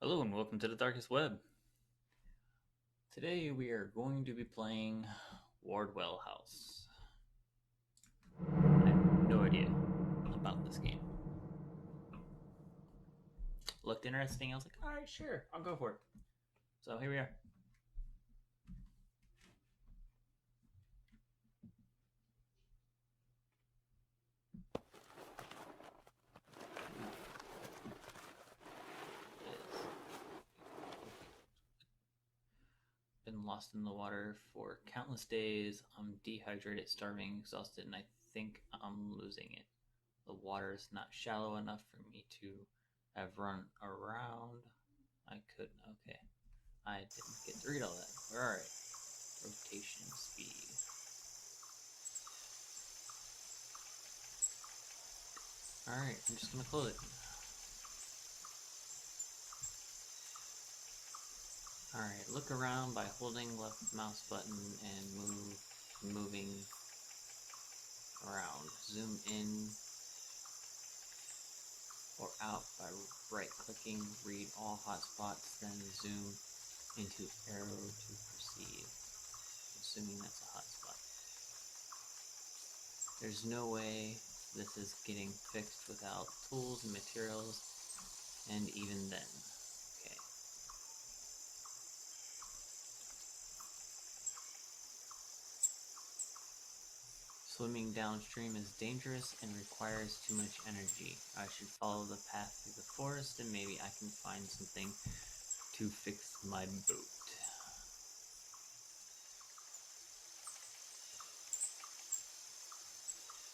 Hello and welcome to the Darkest Web. Today we are going to be playing Wardwell House. I have no idea about this game. Looked interesting, I was like, alright, sure, I'll go for it. So here we are. Been lost in the water for countless days. I'm dehydrated, starving, exhausted, and I think I'm losing it. The water is not shallow enough for me to have run around. I couldn't. Okay. I didn't get to read all that. Alright. Rotation speed. Alright, I'm just gonna close it. Alright, look around by holding left mouse button and moving around. Zoom in or out by right clicking, read all hotspots, then zoom into arrow to proceed. Assuming that's a hotspot. There's no way this is getting fixed without tools and materials, and even then. Okay. Swimming downstream is dangerous and requires too much energy. I should follow the path through the forest and maybe I can find something to fix my boat.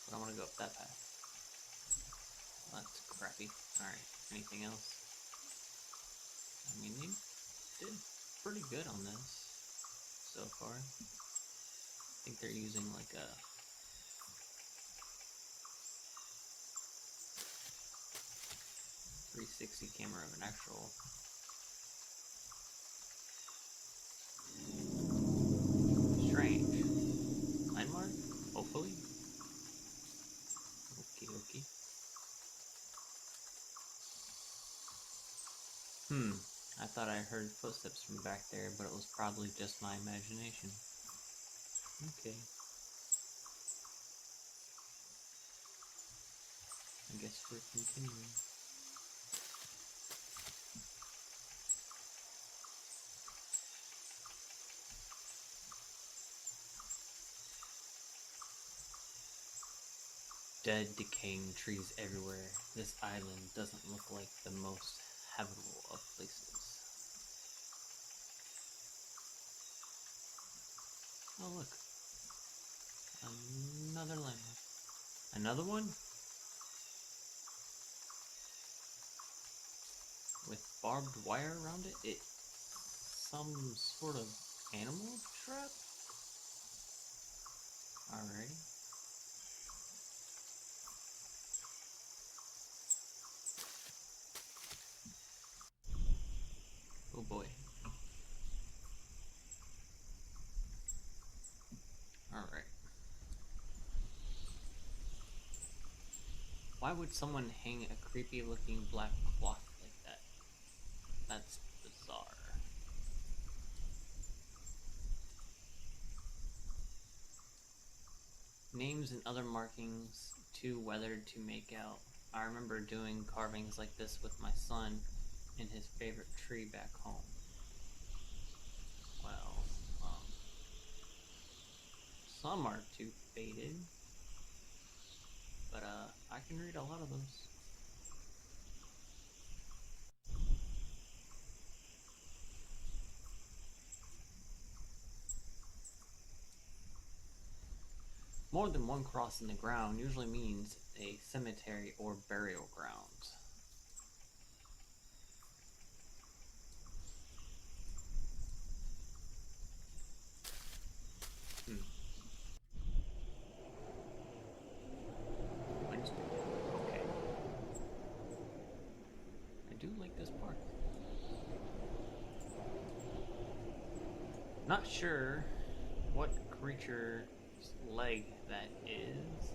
But I want to go up that path. Well, that's crappy. Alright, anything else? I mean, they did pretty good on this so far. I think they're using like a 360 camera of an actual strange landmark, hopefully. Okie dokie. I thought I heard footsteps from back there, but it was probably just my imagination. Okay. I guess we're continuing. Dead, decaying trees everywhere. This island doesn't look like the most habitable of places. Oh look. Another landmark. Another one? With barbed wire around it? It's some sort of animal trap? Alrighty. Oh boy. Alright. Why would someone hang a creepy looking black cloth like that? That's bizarre. Names and other markings too weathered to make out. I remember doing carvings like this with my son in his favorite tree back home. Well, some are too faded, but I can read a lot of those. More than one cross in the ground usually means a cemetery or burial ground. Wednesday. Okay. I do like this part. Not sure what creature's leg that is.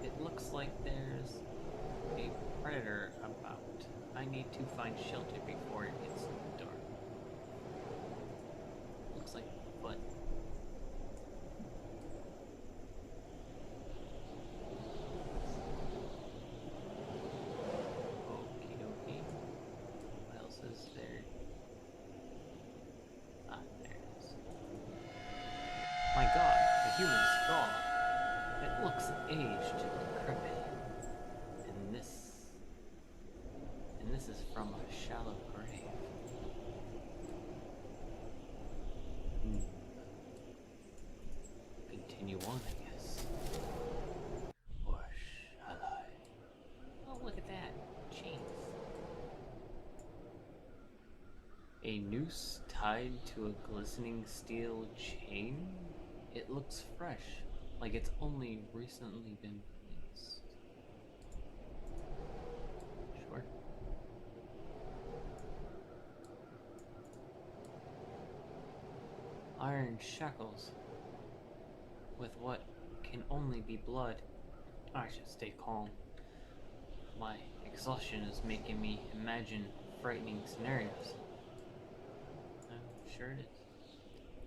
It looks like there's a predator about. I need to find shelter before it gets dark. Looks like what? Okie dokie. What else is there? Ah, there it is. My god, a human skull. It looks aged and decrepit. And this is from a shallow grave. Continue on, I guess. Or shall I? Oh, look at that. Chains. A noose tied to a glistening steel chain? It looks fresh, like it's only recently been placed. Sure. Iron shackles with what can only be blood. I should stay calm. My exhaustion is making me imagine frightening scenarios. I'm sure it is.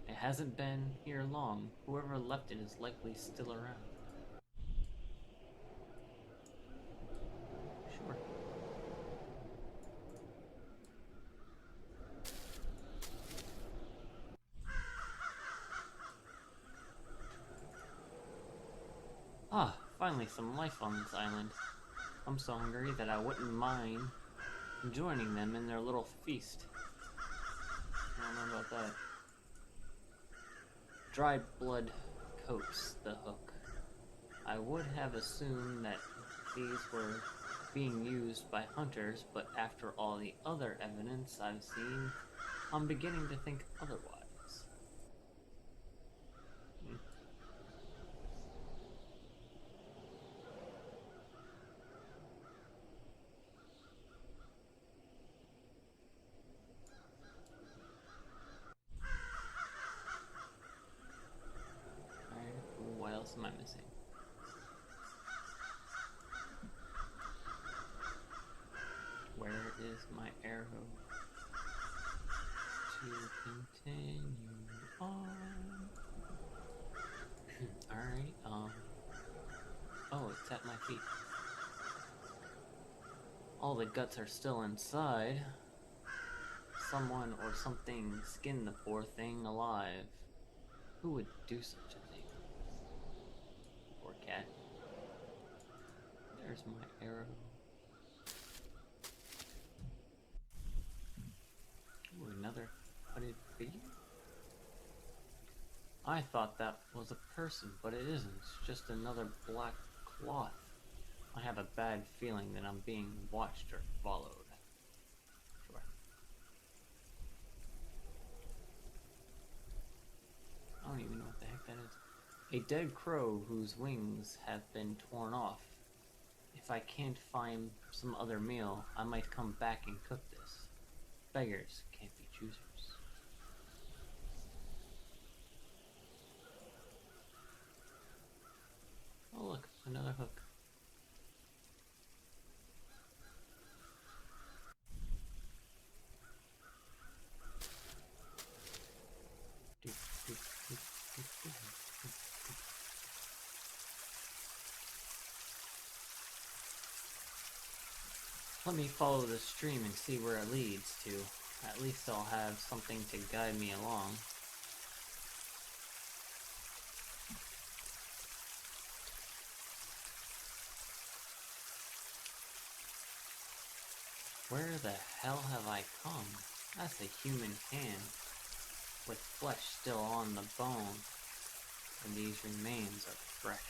It hasn't been here long. Whoever left it is likely still around. Sure. Ah, finally some life on this island. I'm so hungry that I wouldn't mind joining them in their little feast. I don't know about that. Dry blood coats the hook. I would have assumed that these were being used by hunters, but after all the other evidence I've seen, I'm beginning to think otherwise. Alright, what else am I missing? Where is my arrow? To continue on. Alright, oh, it's at my feet. All the guts are still inside. Someone or something skinned the poor thing alive. Who would do such a thing? Poor cat. There's my arrow. Ooh, another hooded figure? I thought that was a person, but it isn't. It's just another black cloth. I have a bad feeling that I'm being watched or followed. Sure. I don't even know what the heck that is. A dead crow whose wings have been torn off. If I can't find some other meal, I might come back and cook this. Beggars can't be choosers. Oh look, another hook. Let me follow the stream and see where it leads to. At least I'll have something to guide me along. Where the hell have I come? That's a human hand, with flesh still on the bone, and these remains are fresh.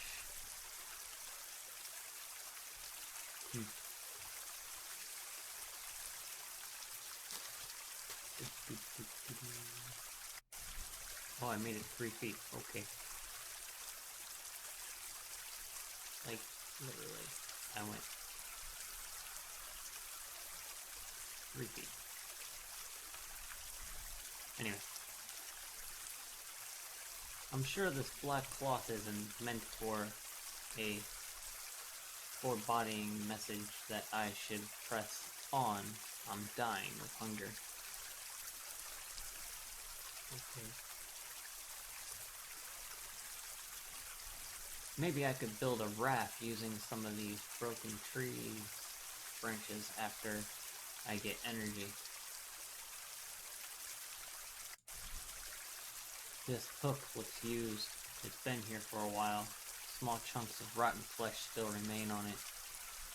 Oh, I made it 3 feet. Okay. Like, literally, I went 3 feet. Anyway. I'm sure this black cloth isn't meant for a foreboding message that I should press on, I'm dying of hunger. Okay. Maybe I could build a raft using some of these broken tree branches after I get energy. This hook looks used. It's been here for a while. Small chunks of rotten flesh still remain on it.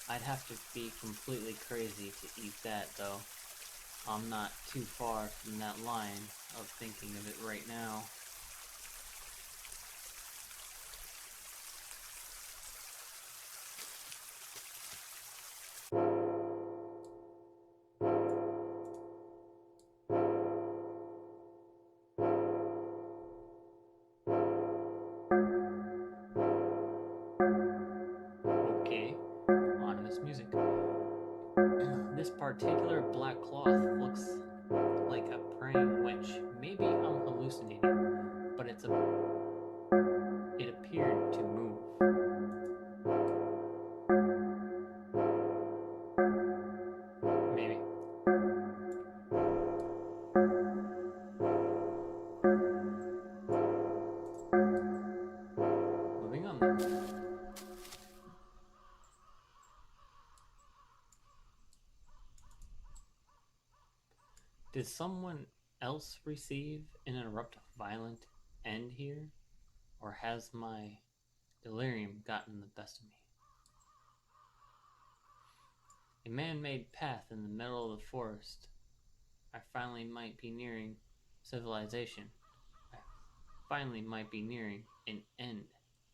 I'd have to be completely crazy to eat that, though. I'm not too far from that line of thinking of it right now. Okay, ominous music. This particular black cloth looks like a praying witch. Maybe I'm hallucinating, but it appeared to move. Maybe. Moving on then. Did someone else receive an abrupt violent end here? Or has my delirium gotten the best of me? A man-made path in the middle of the forest. I finally might be nearing civilization. I finally might be nearing an end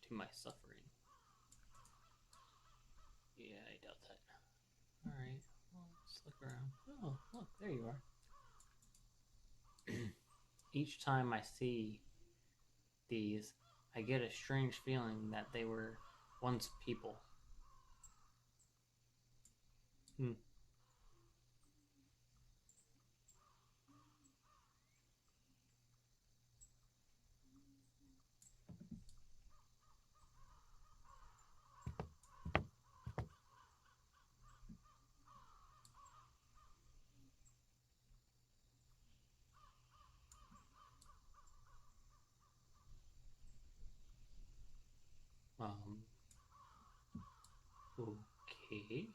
to my suffering. Yeah, I doubt that. Alright, well, let's look around. Oh, look, there you are. Each time I see these, I get a strange feeling that they were once people. Okay.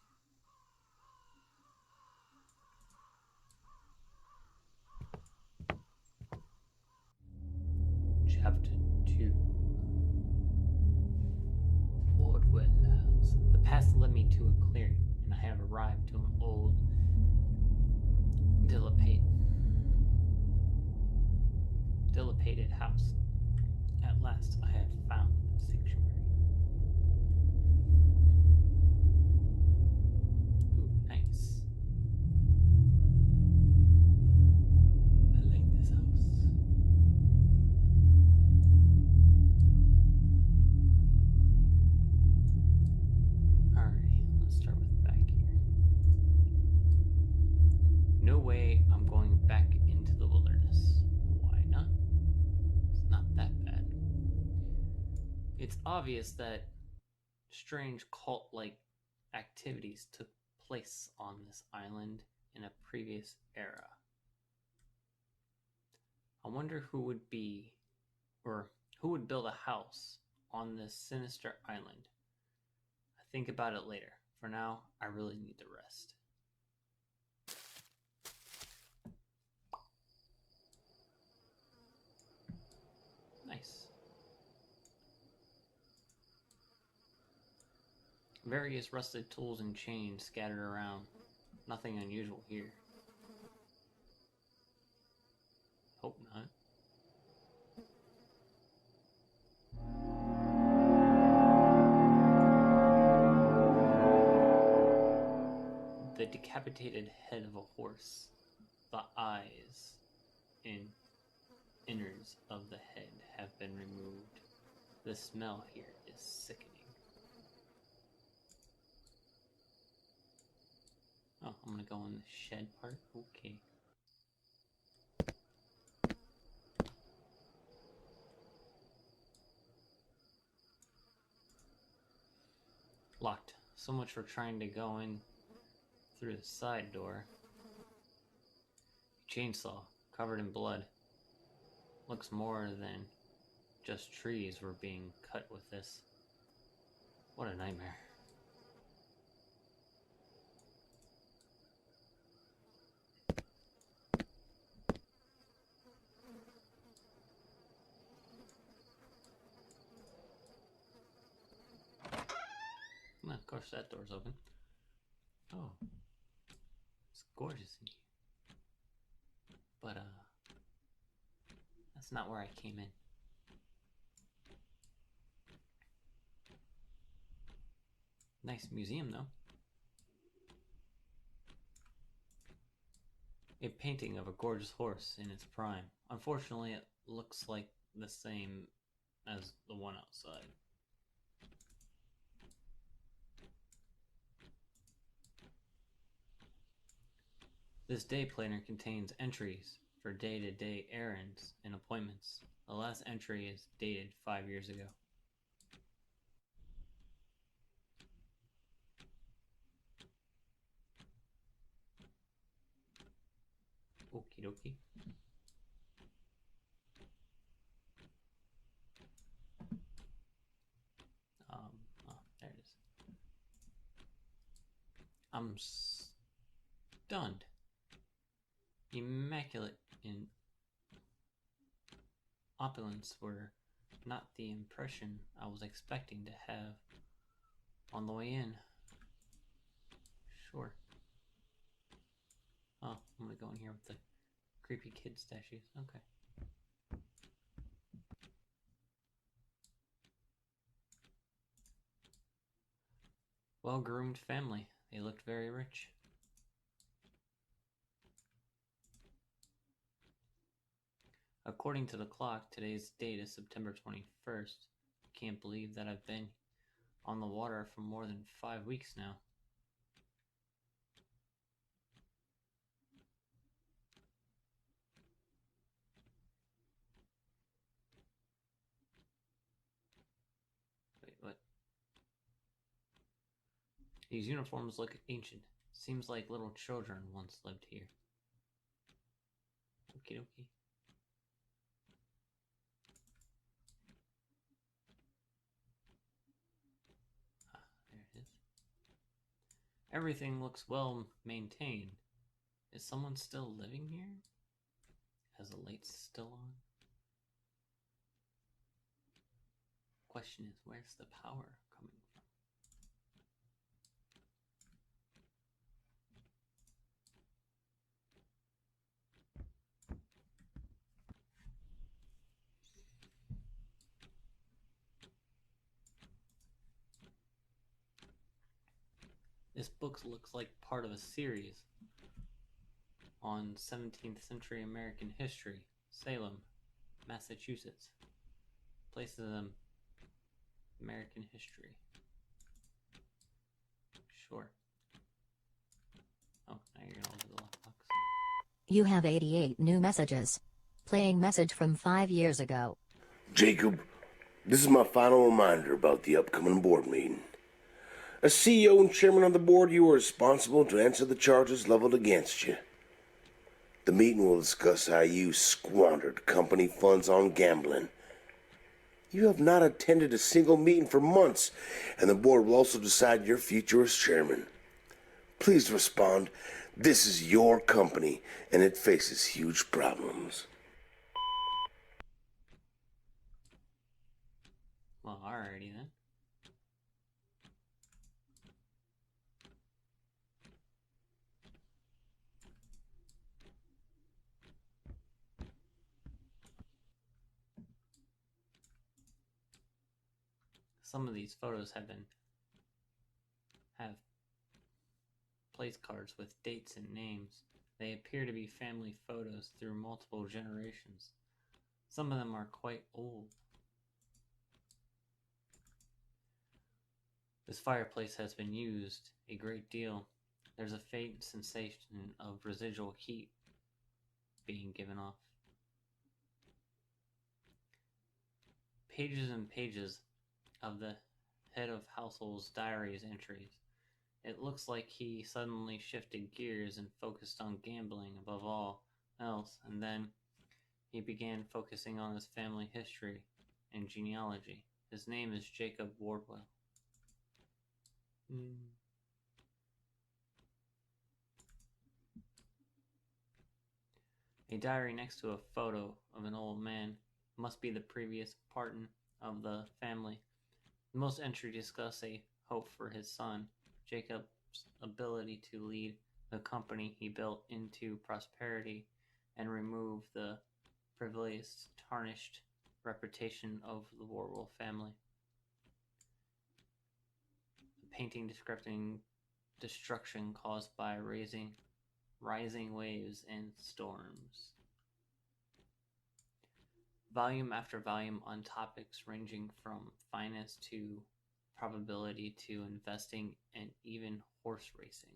Chapter 2. Wardwell House. The path led me to a clearing, and I have arrived to an old, dilapidated house. At last, I have found a sanctuary. Ooh, nice. I like this house. Alrighty, let's start with back here. No way I'm going back into the wilderness. Why not? It's not that bad. It's obvious that strange cult-like activities took place on this island in a previous era. I wonder who would build a house on this sinister island. I think about it later. For now, I really need to rest. Nice. Various rusted tools and chains scattered around. Nothing unusual here. Hope not. The decapitated head of a horse. The eyes and innards of the head have been removed. The smell here is sickening. Oh, I'm gonna go in the shed part? Okay. Locked. So much for trying to go in through the side door. Chainsaw, covered in blood. Looks more than just trees were being cut with this. What a nightmare. Well, of course that door's open. Oh, it's gorgeous in here. But, that's not where I came in. Nice museum, though. A painting of a gorgeous horse in its prime. Unfortunately, it looks like the same as the one outside. This day planner contains entries for day-to-day errands and appointments. The last entry is dated 5 years ago. Okie dokie. Oh, there it is. I'm stunned. Immaculate in opulence were not the impression I was expecting to have on the way in. Sure. Oh, I'm gonna go in here with the creepy kid statues. Okay. Well-groomed family. They looked very rich. According to the clock, today's date is September 21st. I can't believe that I've been on the water for more than 5 weeks now. Wait, what? These uniforms look ancient. Seems like little children once lived here. Okie dokie. Ah, there it is. Everything looks well maintained. Is someone still living here? Has the lights still on? Question is, where's the power coming from? This book looks like part of a series on 17th century American history. Salem, Massachusetts. Places in American history. Sure. Oh, now you're gonna look at the lockbox. You have 88 new messages. Playing message from 5 years ago. Jacob, this is my final reminder about the upcoming board meeting. As CEO and chairman of the board, you are responsible to answer the charges leveled against you. The meeting will discuss how you squandered company funds on gambling. You have not attended a single meeting for months, and the board will also decide your future as chairman. Please respond. This is your company, and it faces huge problems. Well, alrighty then. Some of these photos have place cards with dates and names. They appear to be family photos through multiple generations. Some of them are quite old. This fireplace has been used a great deal. There's a faint sensation of residual heat being given off. Pages and pages of the head of household's diaries entries. It looks like he suddenly shifted gears and focused on gambling above all else, and then he began focusing on his family history and genealogy. His name is Jacob Wardwell. A diary next to a photo of an old man must be the previous partner of the family. Most entries discuss a hope for his son, Jacob's ability to lead the company he built into prosperity and remove the privileged, tarnished reputation of the Wardwell family. A painting describing destruction caused by rising waves and storms. Volume after volume on topics ranging from finance to probability to investing and even horse racing.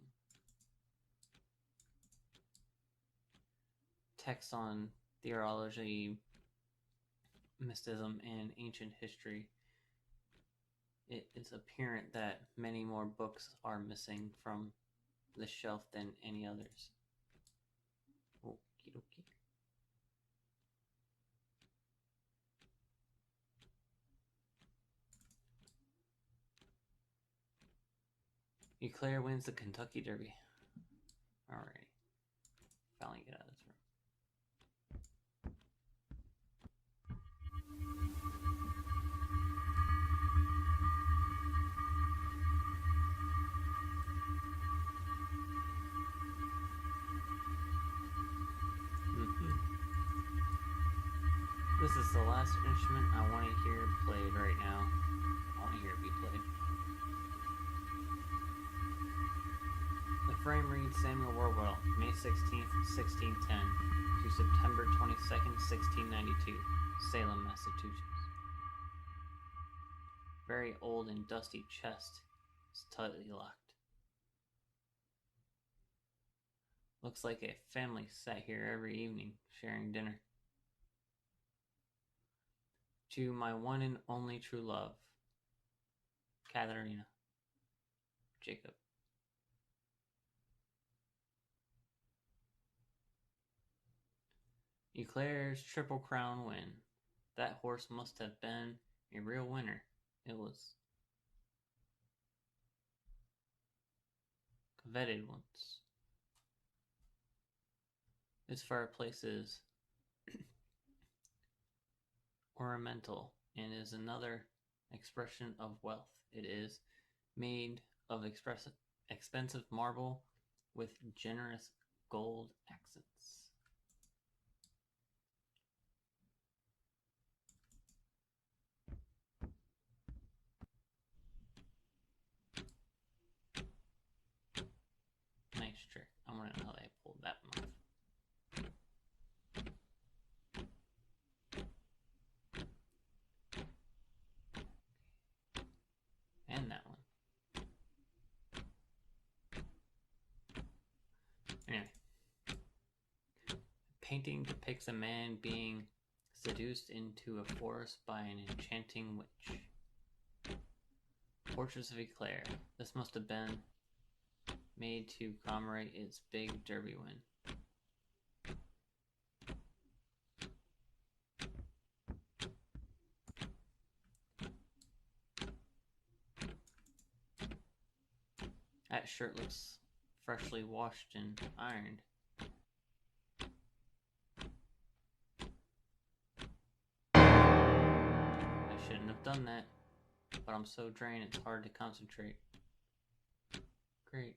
Text on theology, mysticism, and ancient history. It is apparent that many more books are missing from the shelf than any others. Okie dokie. Eclair wins the Kentucky Derby. Alright. Finally get out of this room. This is the last instrument I want to hear played right now. I want to hear it be played. The frame reads Samuel Wardwell, May 16th, 1610 to September 22nd, 1692, Salem, Massachusetts. Very old and dusty chest is tightly locked. Looks like a family sat here every evening, sharing dinner. To my one and only true love, Katharina. Jacob. Eclair's Triple Crown win. That horse must have been a real winner. It was coveted once. This fireplace is ornamental and is another expression of wealth. It is made of expensive marble with generous gold accents. Nice trick. I want to know how they pulled that one off. And that one. Anyway. Painting depicts a man being seduced into a forest by an enchanting witch. Portraits of Eclair. This must have been made to commemorate its big derby win. That shirt looks freshly washed and ironed. I shouldn't have done that, but I'm so drained it's hard to concentrate. Great.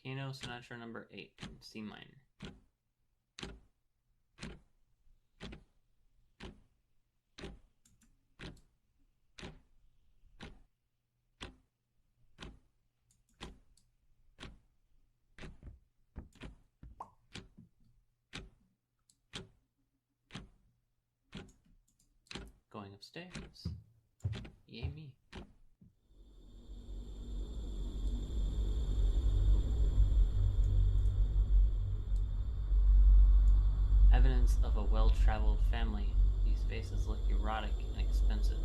Piano Sonata number 8 in C minor. Going upstairs. Yay me. Evidence of a well-traveled family. These faces look erotic and expensive.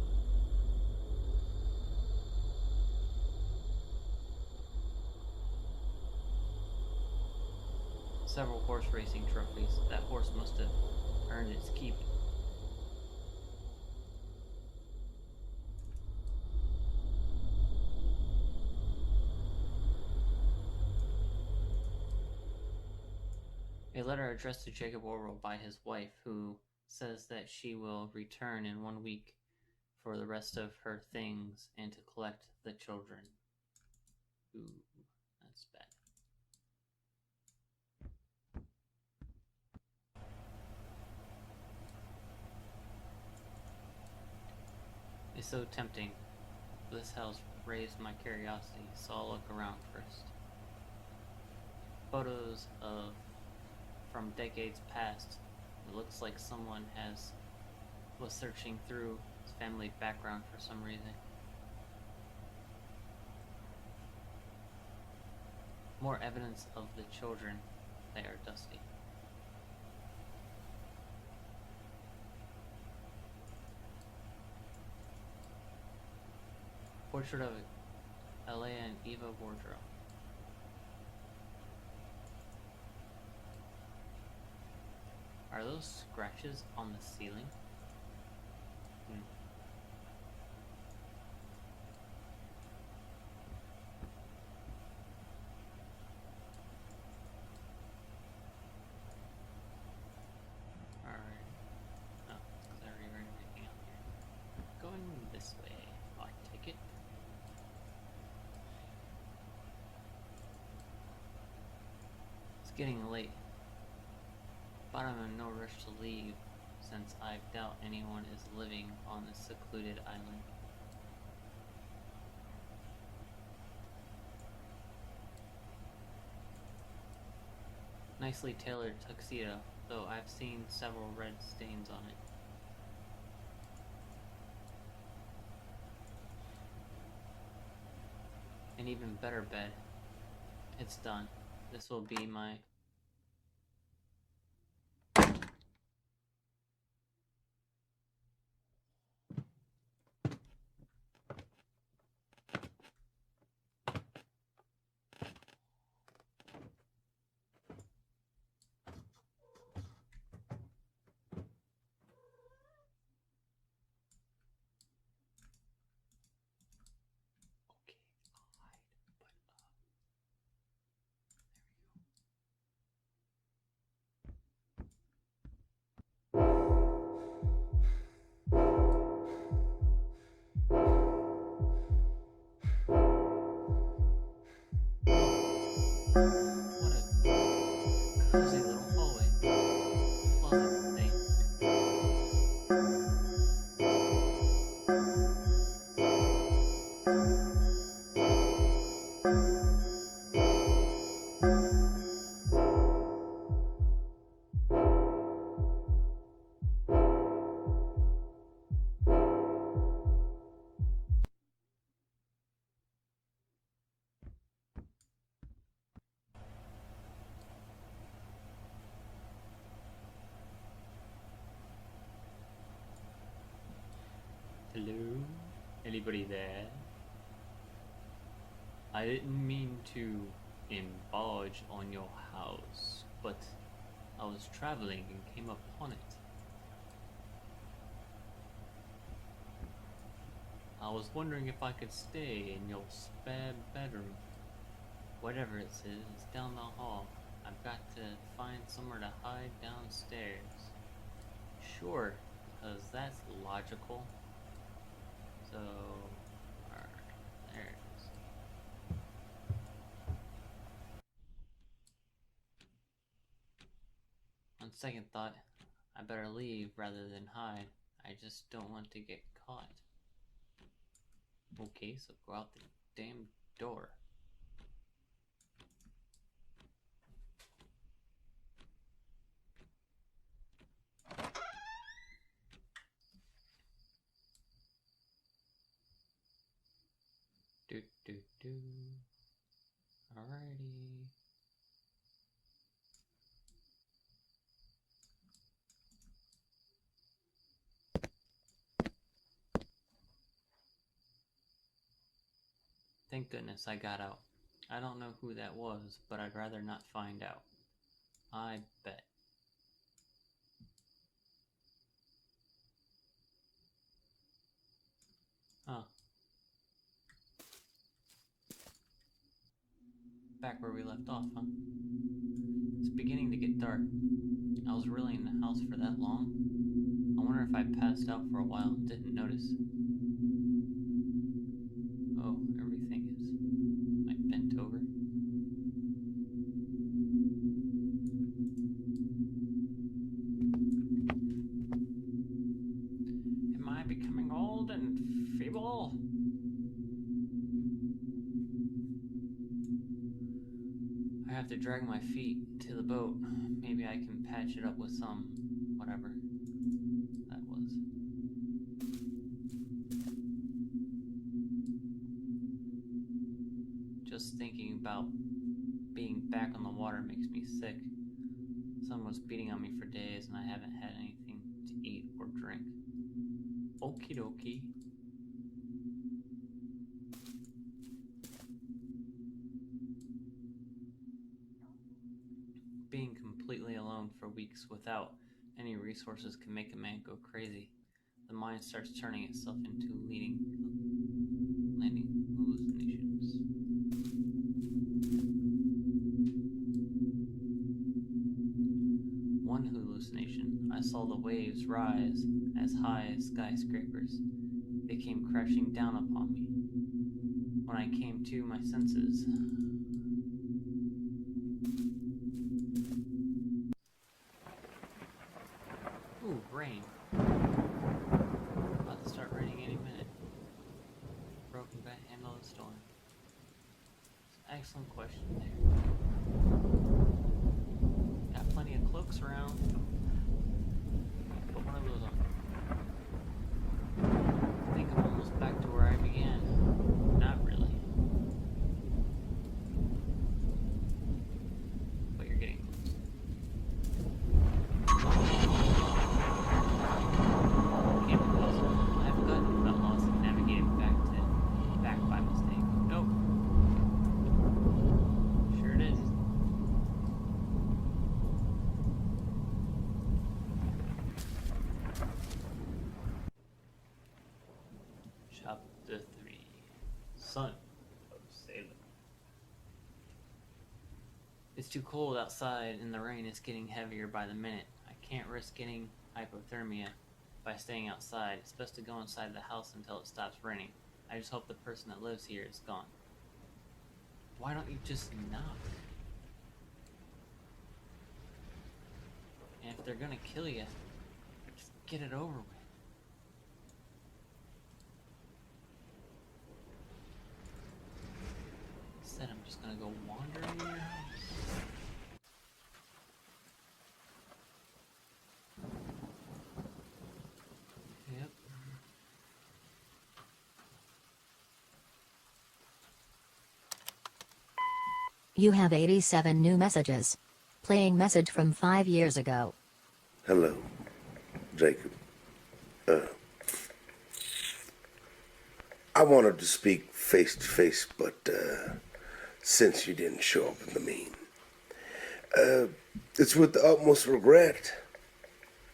several horse racing trophies. That horse must have earned its keep. A letter addressed to Jacob Wardwell by his wife, who says that she will return in 1 week for the rest of her things and to collect the children. Ooh, that's bad. It's so tempting. This house raised my curiosity, so I'll look around first. Photos of from decades past. It looks like someone was searching through his family background for some reason. More evidence of the children. They are dusty. Portrait of Alea and Eva Wardrow. Are those scratches on the ceiling? Alright. Oh, because I already read everything out here. Going this way. I take it. It's getting late. But I'm in no rush to leave, since I doubt anyone is living on this secluded island. Nicely tailored tuxedo, though I've seen several red stains on it. An even better bed. It's done. This will be my... Cozy little hallway. Closet thing. Hello? Anybody there? I didn't mean to enlarge on your house, but I was traveling and came upon it. I was wondering if I could stay in your spare bedroom. Whatever it is, it's down the hall. I've got to find somewhere to hide downstairs. Sure, because that's logical. So, alright, there it is. On second thought, I better leave rather than hide. I just don't want to get caught. Okay, so go out the damn door. Do do do. Alrighty. Thank goodness I got out. I don't know who that was, but I'd rather not find out. I bet. Huh. Back where we left off, huh? It's beginning to get dark. I was really in the house for that long. I wonder if I passed out for a while and didn't notice. Oh, everything is bent over. Am I becoming old and feeble? I have to drag my feet to the boat. Maybe I can patch it up with some whatever that was. Just thinking about being back on the water makes me sick. Sun was beating on me for days and I haven't had anything to eat or drink. Okie dokie. Being completely alone for weeks without any resources can make a man go crazy. The mind starts turning itself into landing hallucinations. One hallucination, I saw the waves rise as high as skyscrapers. They came crashing down upon me. When I came to my senses, ooh, rain. About to start raining any minute. Broken bat handle the storm. Excellent question there. Got plenty of cloaks around. Put one of those on. I think I'm almost back to where I began. Not really. But you're getting close. Can't be lost. I've gotten got lost and navigated back by mistake. Nope. Sure it is. Chapter 3. Son of Salem. It's too cold outside and the rain is getting heavier by the minute. I can't risk getting hypothermia by staying outside. It's best to go inside the house until it stops raining. I just hope the person that lives here is gone. Why don't you just knock? And if they're gonna kill you, just get it over with. Instead, I'm just gonna go wander in your house. Yep. You have 87 new messages. Playing message from 5 years ago. Hello, Jacob. I wanted to speak face to face, but since you didn't show up in the mean, it's with the utmost regret.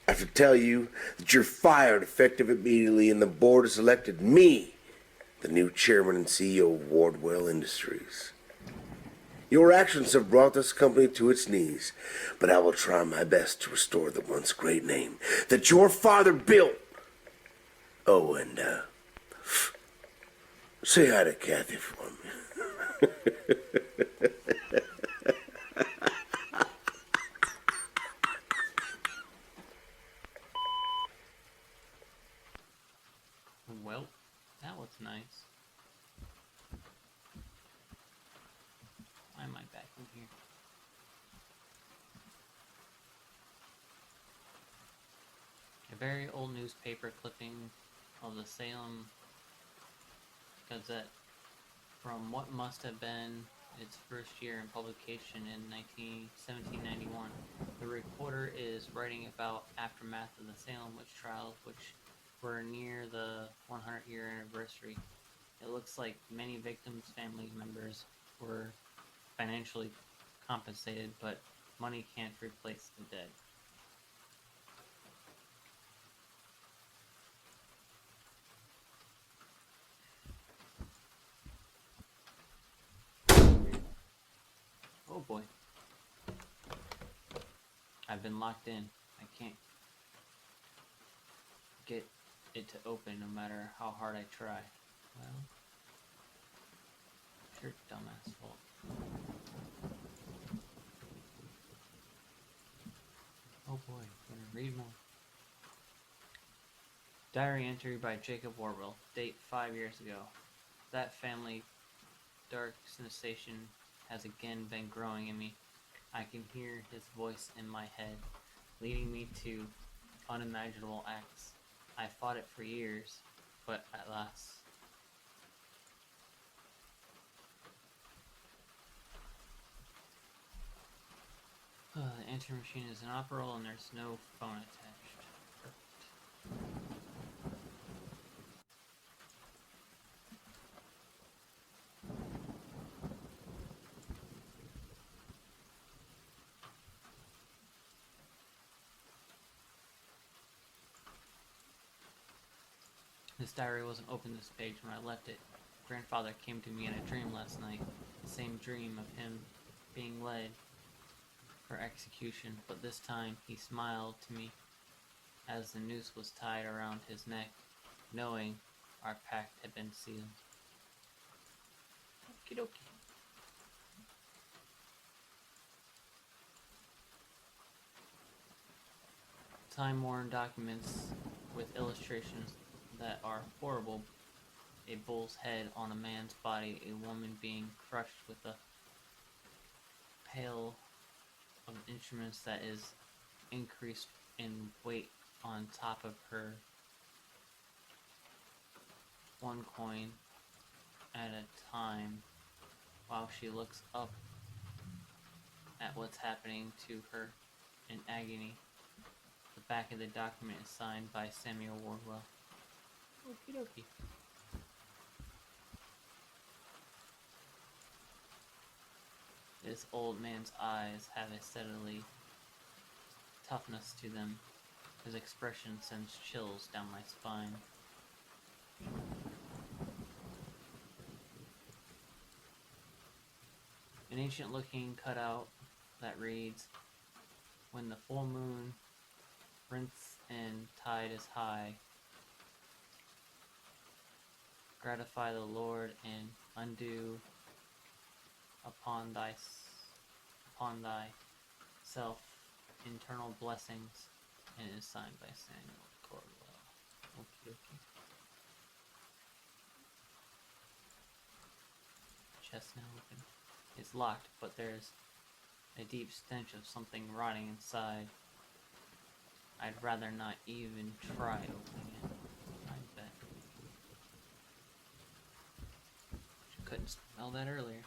I have to tell you that you're fired effective immediately, and the board has elected me the new chairman and CEO of Wardwell Industries. Your actions have brought this company to its knees, but I will try my best to restore the once great name that your father built. Oh, and say hi to Kathy for me. Well, that was nice. Why am I back in here? A very old newspaper clipping of the Salem Gazette from what must have been its first year in publication in 1791. The reporter is writing about aftermath of the Salem witch trials, which were near the 100-year anniversary. It looks like many victims' family members were financially compensated, but Money can't replace the dead. Oh boy. I've been locked in. I can't get it to open no matter how hard I try. Well, it's your dumbass fault. Oh boy, gonna read more. Diary entry by Jacob Wardwell. Date 5 years ago. That family dark sensation has again been growing in me. I can hear his voice in my head, leading me to unimaginable acts. I fought it for years, but at last. The answering machine is inoperable and there's no phone attached. Perfect. This diary wasn't open this page when I left it. Grandfather came to me in a dream last night. The same dream of him being led for execution, but this time he smiled to me as the noose was tied around his neck, knowing our pact had been sealed. Okie dokie. Time-worn documents with illustrations that are horrible. A bull's head on a man's body, a woman being crushed with a pail of instruments that is increased in weight on top of her, one coin at a time, while she looks up at what's happening to her in agony. The back of the document is signed by Samuel Wardwell. Okie dokie. This old man's eyes have a steadily toughness to them. His expression sends chills down my spine. An ancient-looking cutout that reads, "When the full moon rents and tide is high, gratify the Lord and undo upon thyself internal blessings," and it is signed by Samuel Wardwell. Okie dokie. Chest now open. It's locked, but there's a deep stench of something rotting inside. I'd rather not even try opening it. I bet. Couldn't smell that earlier.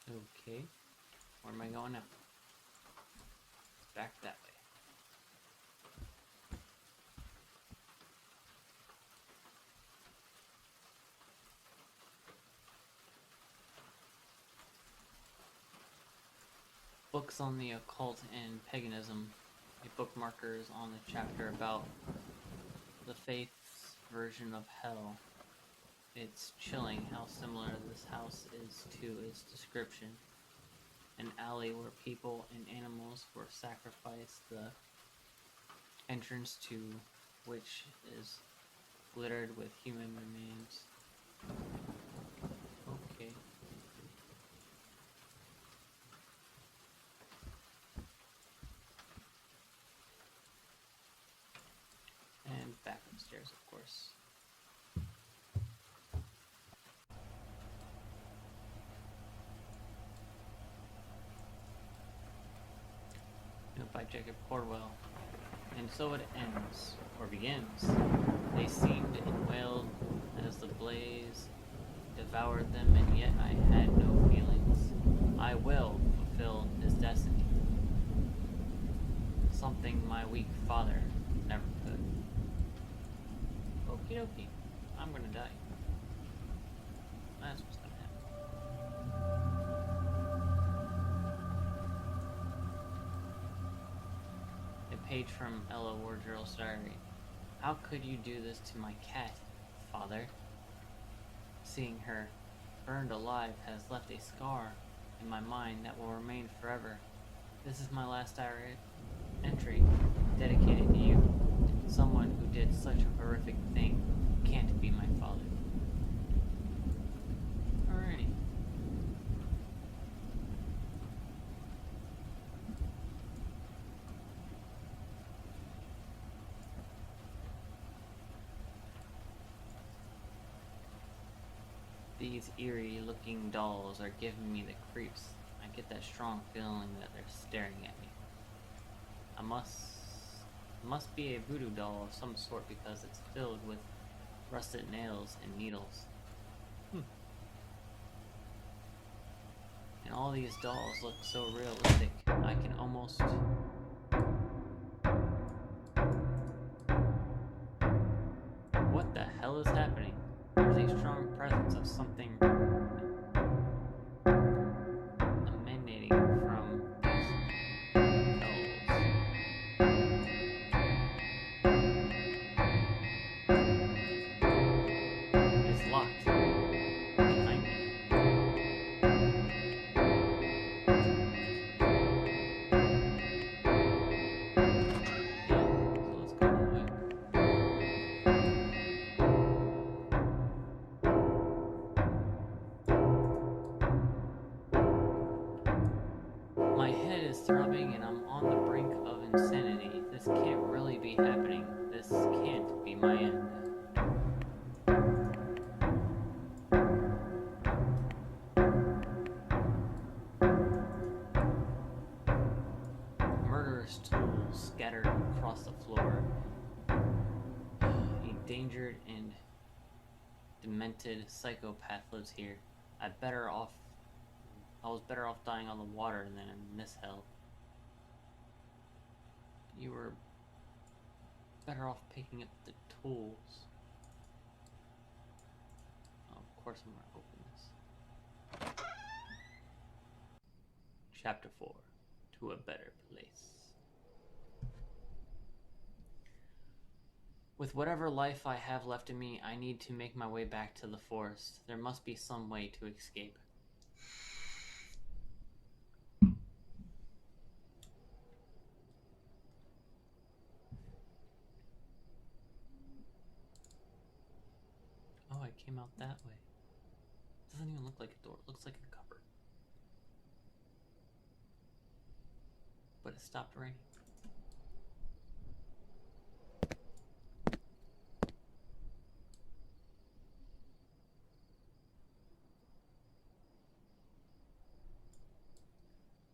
Okay, where am I going now? Back that way. Books on the occult and paganism. A bookmarker is on the chapter about the faith's version of hell. It's chilling how similar this house is to its description. An alley where people and animals were sacrificed, the entrance to which is littered with human remains. Okay. And back upstairs, of course. By Jacob Wardwell. And so it ends, or begins. They seemed and wailed as the blaze devoured them, and yet I had no feelings. I will fulfill his destiny. Something my weak father never could. Okie dokie. I'm gonna die. That's what's gonna happen. A page from Ella Wardwell's diary. How could you do this to my cat, Father? Seeing her burned alive has left a scar in my mind that will remain forever. This is my last diary entry, dedicated to you. Someone who did such a horrific thing can't be my father. Alrighty. These eerie-looking dolls are giving me the creeps. I get that strong feeling that they're staring at me. Must be a voodoo doll of some sort because it's filled with rusted nails and needles. And all these dolls look so realistic. I can almost... What the hell is happening? There's a strong presence of something emanating from these dolls. It's locked behind me. Yeah, so let's go that way. My head is throbbing and I'm on the brink of insanity. This can't really be happening. This can't be my end. Murderous tools scattered across the floor. A dangered and demented psychopath lives here. I was better off dying on the water than in this hell. You were better off picking up the tools. Oh, of course I'm gonna open this. Chapter 4. To a better place. With whatever life I have left in me, I need to make my way back to the forest. There must be some way to escape. Oh, I came out that way. It doesn't even look like a door. It looks like a cupboard. But it stopped raining.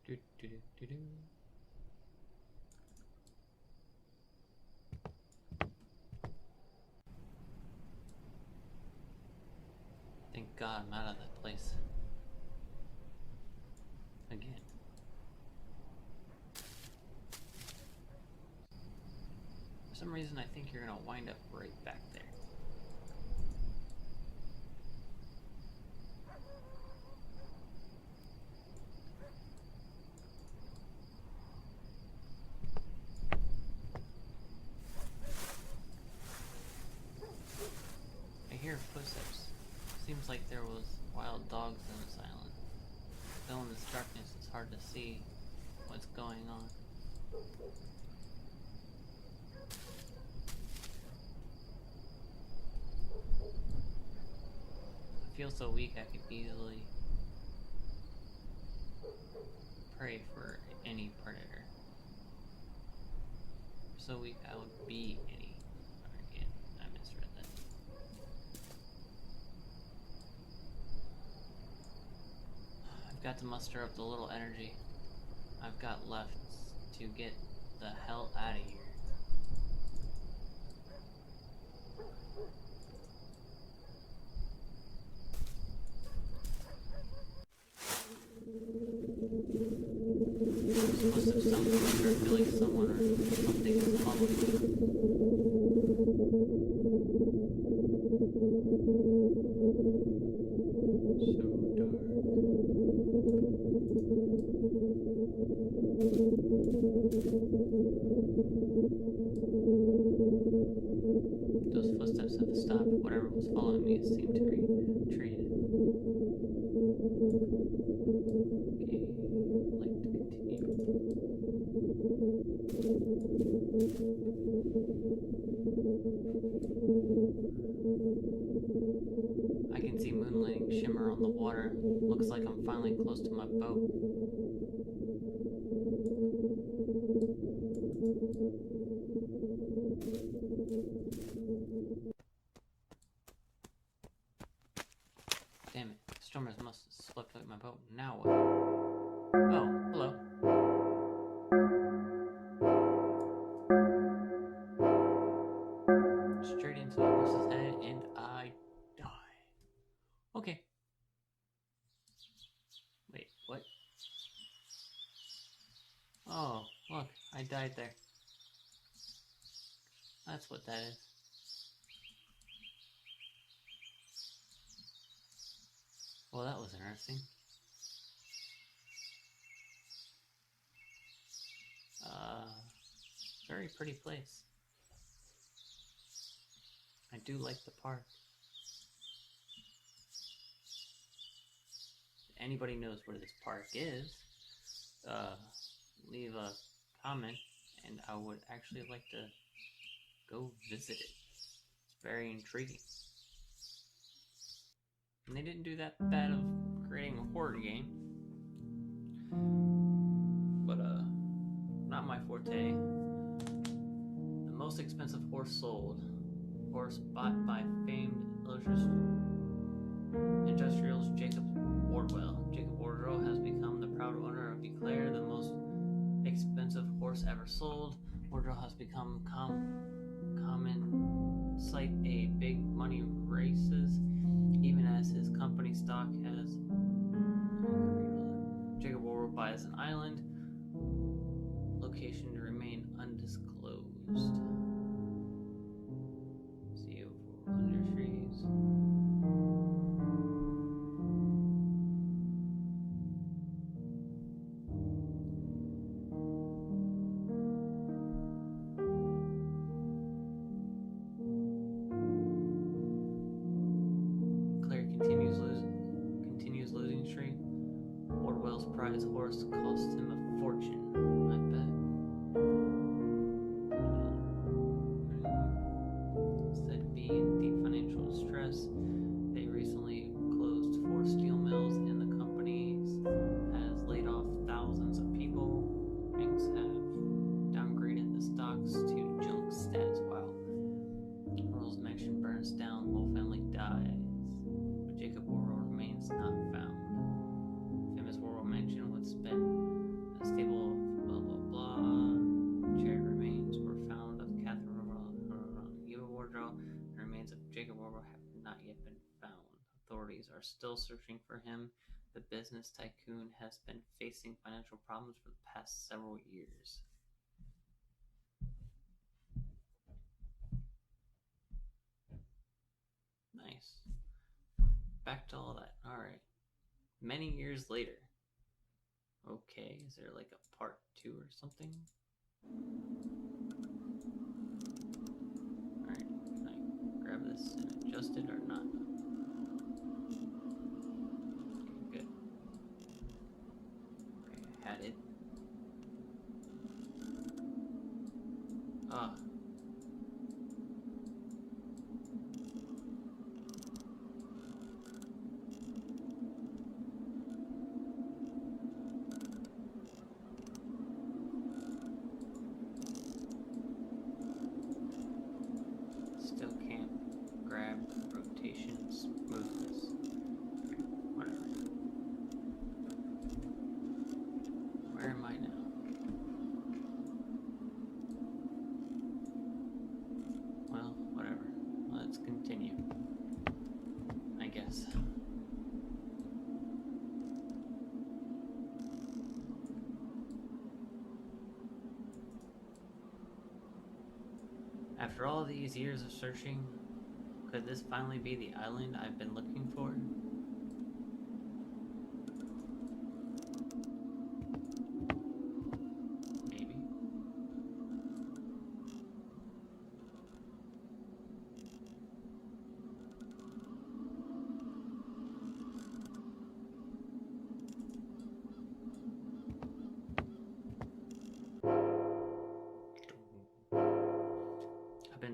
Do, do, do, do, do. Thank God I'm out of that place. Again. For some reason I think you're gonna wind up right back there. I hear footsteps. Seems like there was wild dogs in this island. Though in this darkness it's hard to see what's going on. I feel so weak I could easily prey for any predator. So weak I would be any. Again, I misread that. I've got to muster up the little energy I've got left to get the hell out of here. This must have sounded like I feel like someone or something is following me. Those footsteps have stopped. Whatever was following me seemed to retreat. Okay, I'd like to continue. I can see moonlight shimmer on the water. Looks like I'm finally close to my boat. Damn it, stormers must have swept away my boat. Now what? Oh, hello. Straight into the horse's head and I die. Okay. Wait, what? Oh, look, I died there. That's what that is. Well, that was interesting. Very pretty place. I do like the park. If anybody knows where this park is, leave a comment and I would actually like to go visit it. It's very intriguing. And they didn't do that bad of creating a horror game. But, not my forte. The most expensive horse sold. Horse bought by famed industrials Jacob Wardwell. Jacob Wardwell has become the proud owner of Declare, the most expensive horse ever sold. Wardwell has become common sight a big money races, even as his company stock has. Jacob Wardwell buys an island. Location to remain undisclosed. CEO for Industries. Claire continues losing streak. Wardwell's prize horse cost him a fortune. I bet. Said be in deep financial distress. They recently closed 4 steel mills and the company has laid off thousands of people. Banks have downgraded the stocks to junk status. Wow. Earl's mansion burns down, whole family dies. But Jacob Wardwell remains not found. Famous Wardwell mansion once been a stable of blah blah blah. Charred remains were found of Catherine Eva Wardwell. The remains of Jacob Wardwell have not yet been found. Authorities are still searching for him. The business tycoon has been facing financial problems for the past several years. Nice. Back to all that. Alright. Many years later. Okay, is there like a part 2 or something? Alright, can I grab this and adjust it or not? Okay, good. Okay, I had it. Ah. Still can't grab rotation smoothness. Okay, whatever. Where am I now? Well, whatever. Let's continue. I guess. After all these years of searching, could this finally be the island I've been looking for? Maybe.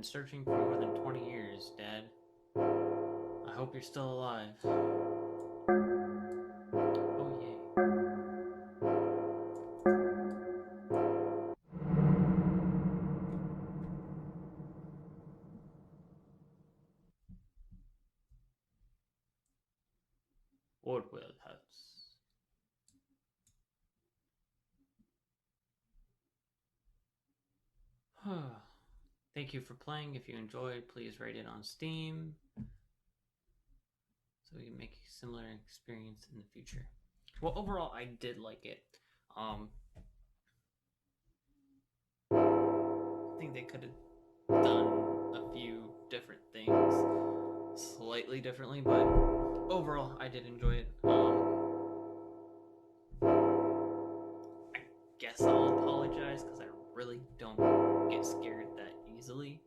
been searching for more than 20 years, Dad. I hope you're still alive. Oh, yay. Wardwell House. Thank you for playing. If you enjoyed, please rate it on Steam so we can make a similar experience in the future. Well, overall, I did like it. I think they could have done a few different things slightly differently, but overall, I did enjoy it. I guess I'll apologize because I really don't get scared that easily.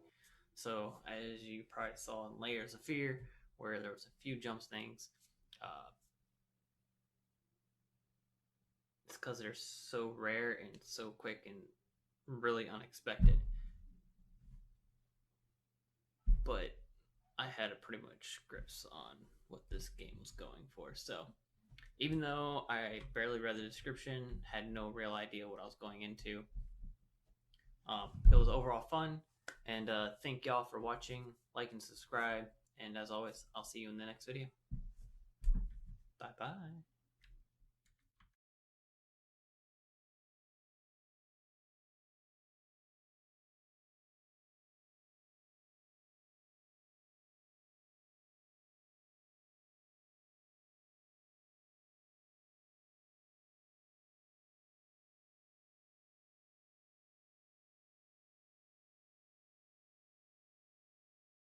So, as you probably saw in Layers of Fear, where there was a few jumps things, it's because they're so rare and so quick and really unexpected. But I had a pretty much grips on what this game was going for. So even though I barely read the description, had no real idea what I was going into, it was overall fun. And thank y'all for watching, like and subscribe. And as always, I'll see you in the next video. Bye bye.